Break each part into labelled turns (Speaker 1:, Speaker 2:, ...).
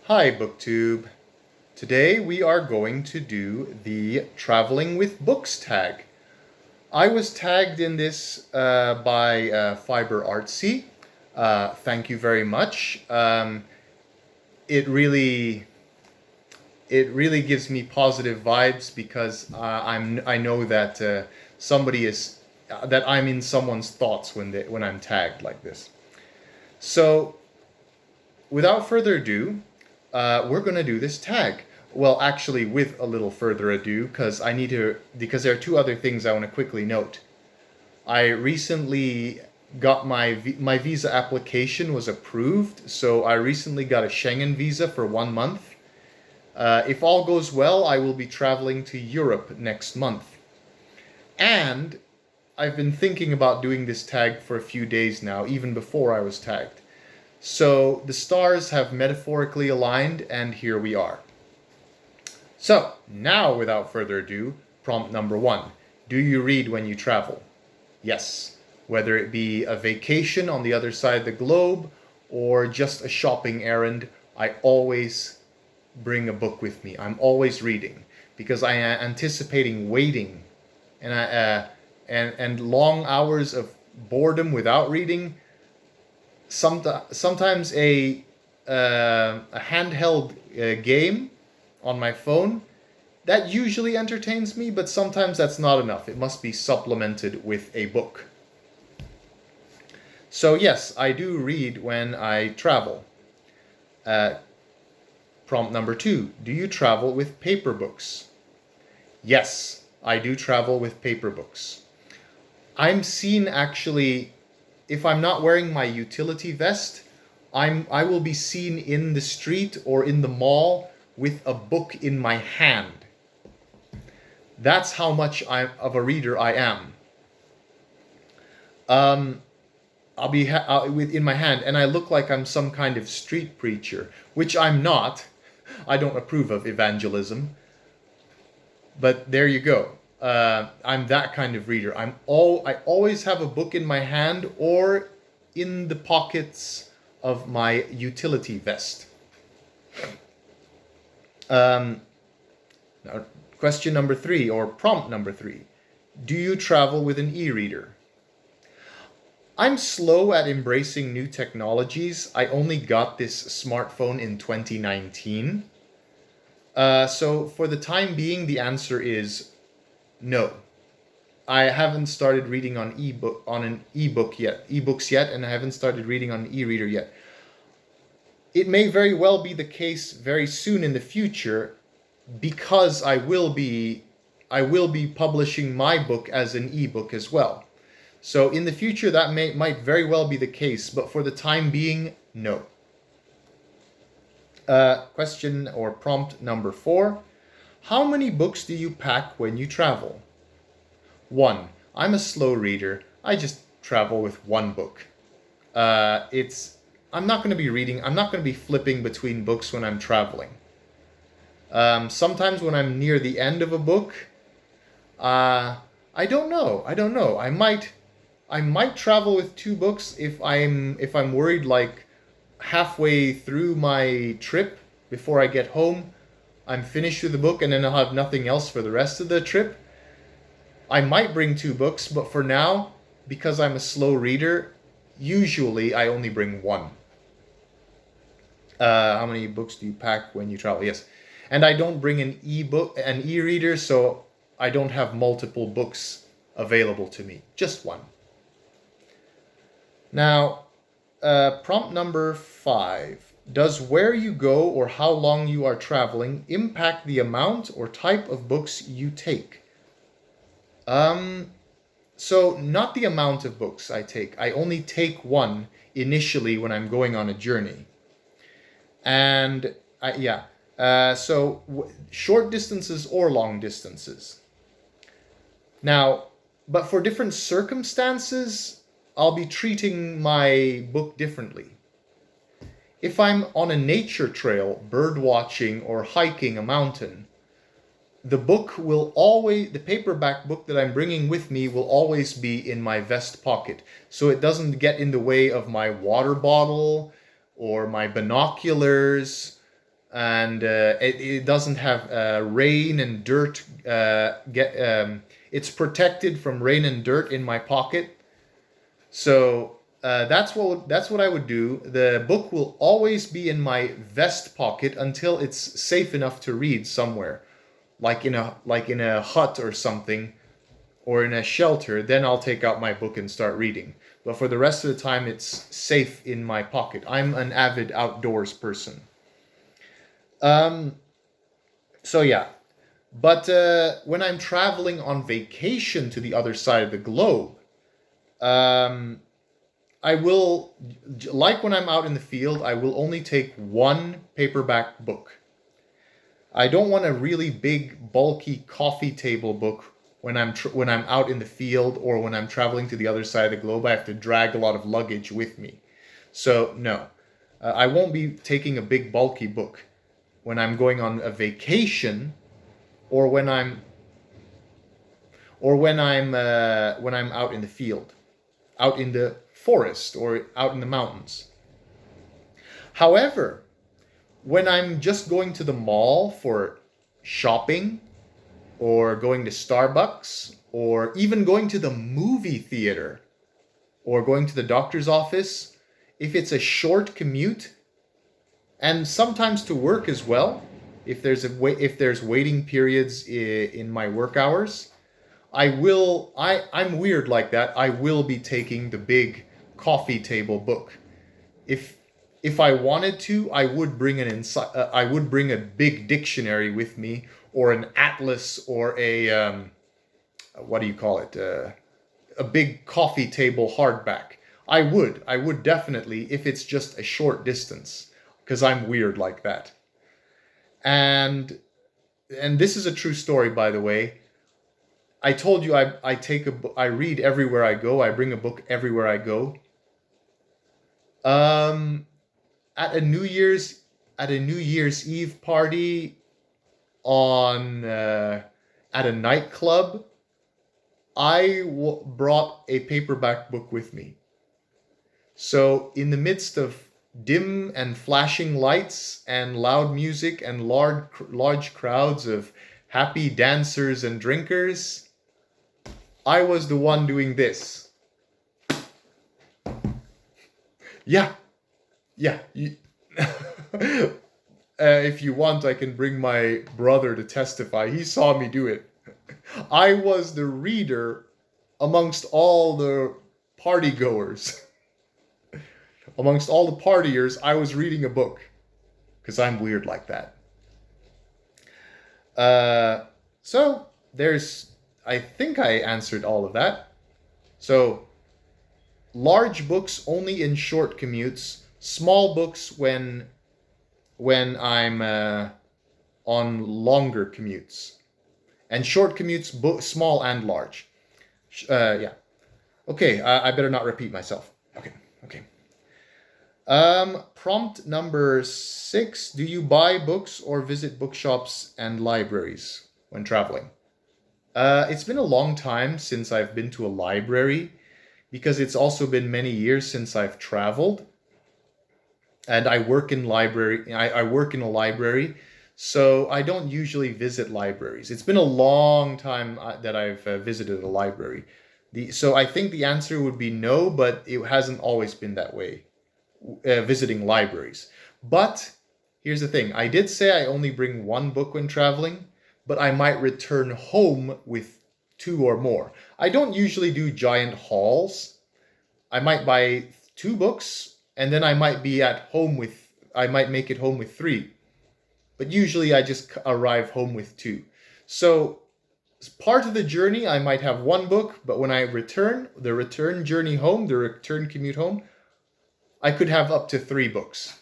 Speaker 1: Hi, BookTube. Today we are going to do the Traveling with Books tag. I was tagged in this by Fiber Artsy. Thank you very much. It really it really gives me positive vibes because I know that somebody is that I'm in someone's thoughts when I'm tagged like this. So without further ado, we're going to do this tag. Well, actually, with a little further ado, because there are two other things I want to quickly note. I recently got my visa application was approved, so I recently got a Schengen visa for 1 month. If all goes well, I will be traveling to Europe next month. And I've been thinking about doing this tag for a few days now, even before I was tagged. So the stars have metaphorically aligned, and here we are. So now, without further ado, prompt number 1. Do you read when you travel? Yes. Whether it be a vacation on the other side of the globe or just a shopping errand, I always bring a book with me. I'm always reading because I am anticipating waiting and long hours of boredom without reading. Sometimes a handheld game on my phone that usually entertains me, but sometimes that's not enough. It must be supplemented with a book. So yes, I do read when I travel. Prompt number 2. Do you travel with paper books? Yes, I do travel with paper books. I'm seen actually, if I'm not wearing my utility vest, I will be seen in the street or in the mall with a book in my hand. That's how much of a reader I am. I'll be in my hand, and I look like I'm some kind of street preacher, which I'm not. I don't approve of evangelism. But there you go. I'm that kind of reader. I always have a book in my hand or in the pockets of my utility vest. Now, question number 3, or prompt number 3. Do you travel with an e-reader? I'm slow at embracing new technologies. I only got this smartphone in 2019. So for the time being, the answer is no. I haven't started reading on ebooks yet, and I haven't started reading on an e-reader yet. It may very well be the case very soon in the future, because I will be publishing my book as an ebook as well. So in the future, that might very well be the case, but for the time being, no. Question or prompt number 4. How many books do you pack when you travel? 1. I'm a slow reader. I just travel with one book. I'm not going to be reading. I'm not going to be flipping between books when I'm traveling. Sometimes when I'm near the end of a book, I don't know. I might travel with 2 books if I'm worried, like halfway through my trip before I get home, I'm finished with the book and then I'll have nothing else for the rest of the trip. I might bring 2 books, but for now, because I'm a slow reader, usually I only bring 1. How many books do you pack when you travel? Yes. And I don't bring an e-reader, so I don't have multiple books available to me. Just 1. Now, prompt number 5. Does where you go or how long you are traveling impact the amount or type of books you take? So not the amount of books I take. I only take 1 initially when I'm going on a journey. And short distances or long distances. Now, but for different circumstances, I'll be treating my book differently. If I'm on a nature trail, bird watching, or hiking a mountain, the paperback book that I'm bringing with me will always be in my vest pocket, so it doesn't get in the way of my water bottle or my binoculars and it doesn't have rain and dirt. It's protected from rain and dirt in my pocket. So that's what I would do. The book will always be in my vest pocket until it's safe enough to read somewhere, like in a hut or something, or in a shelter. Then I'll take out my book and start reading. But for the rest of the time, it's safe in my pocket. I'm an avid outdoors person. Um, so yeah, but when I'm traveling on vacation to the other side of the globe, um, I will, like when I'm out in the field, I will only take one paperback book. I don't want a really big, bulky coffee table book when I'm out in the field, or when I'm traveling to the other side of the globe. I have to drag a lot of luggage with me. So no, I won't be taking a big, bulky book when I'm going on a vacation, or when I'm out in the field, out in the forest, or out in the mountains. However, when I'm just going to the mall for shopping, or going to Starbucks, or even going to the movie theater, or going to the doctor's office, if it's a short commute, and sometimes to work as well, if there's waiting periods in my work hours, I'm weird like that. I will be taking the big coffee table book. If if I wanted to, I would bring a big dictionary with me, or an atlas, or a what do you call it? A big coffee table hardback. I would definitely, if it's just a short distance, because I'm weird like that. And this is a true story, by the way. I told you I read everywhere I go. I bring a book everywhere I go. Um, at a New Year's at a New Year's Eve party, on at a nightclub, brought a paperback book with me. So in the midst of dim and flashing lights and loud music and large crowds of happy dancers and drinkers, I was the one doing this. Yeah, yeah. If you want, I can bring my brother to testify. He saw me do it. I was the reader amongst all the party goers. Amongst all the partiers, I was reading a book, because I'm weird like that. So I think I answered all of that. So large books only in short commutes, small books when I'm on longer commutes, and short commutes, small and large. Yeah. Okay. I better not repeat myself. Okay. Okay. Prompt number 6. Do you buy books or visit bookshops and libraries when traveling? It's been a long time since I've been to a library, because it's also been many years since I've traveled. And I work in a library, so I don't usually visit libraries. It's been a long time that I've visited a library. So I think the answer would be no, but it hasn't always been that way, visiting libraries. But here's the thing. I did say I only bring one book when traveling, but I might return home with two or more. I don't usually do giant hauls. I might buy 2 books, and then I might make it home with 3. But usually I just arrive home with 2. So as part of the journey, I might have 1 book, but when I return, the return journey home, the return commute home, I could have up to 3 books.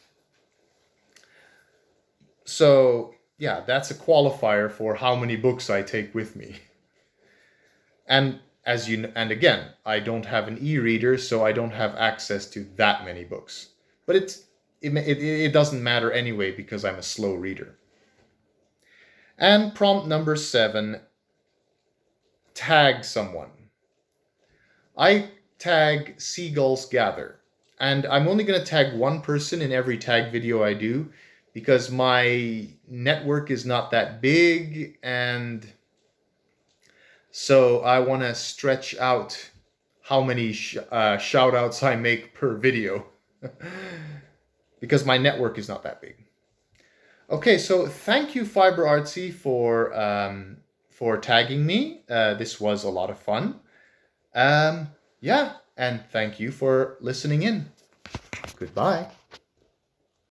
Speaker 1: So yeah, that's a qualifier for how many books I take with me. And and again, I don't have an e-reader, so I don't have access to that many books. But it doesn't matter anyway, because I'm a slow reader. And prompt number 7, tag someone. I tag Seagulls Gather, and I'm only going to tag one person in every tag video I do, because my network is not that big, and so I want to stretch out how many shout outs I make per video because my network is not that big. Okay, so thank you, Fiber Artsy, for tagging me. This was a lot of fun. Yeah, and thank you for listening in. Goodbye.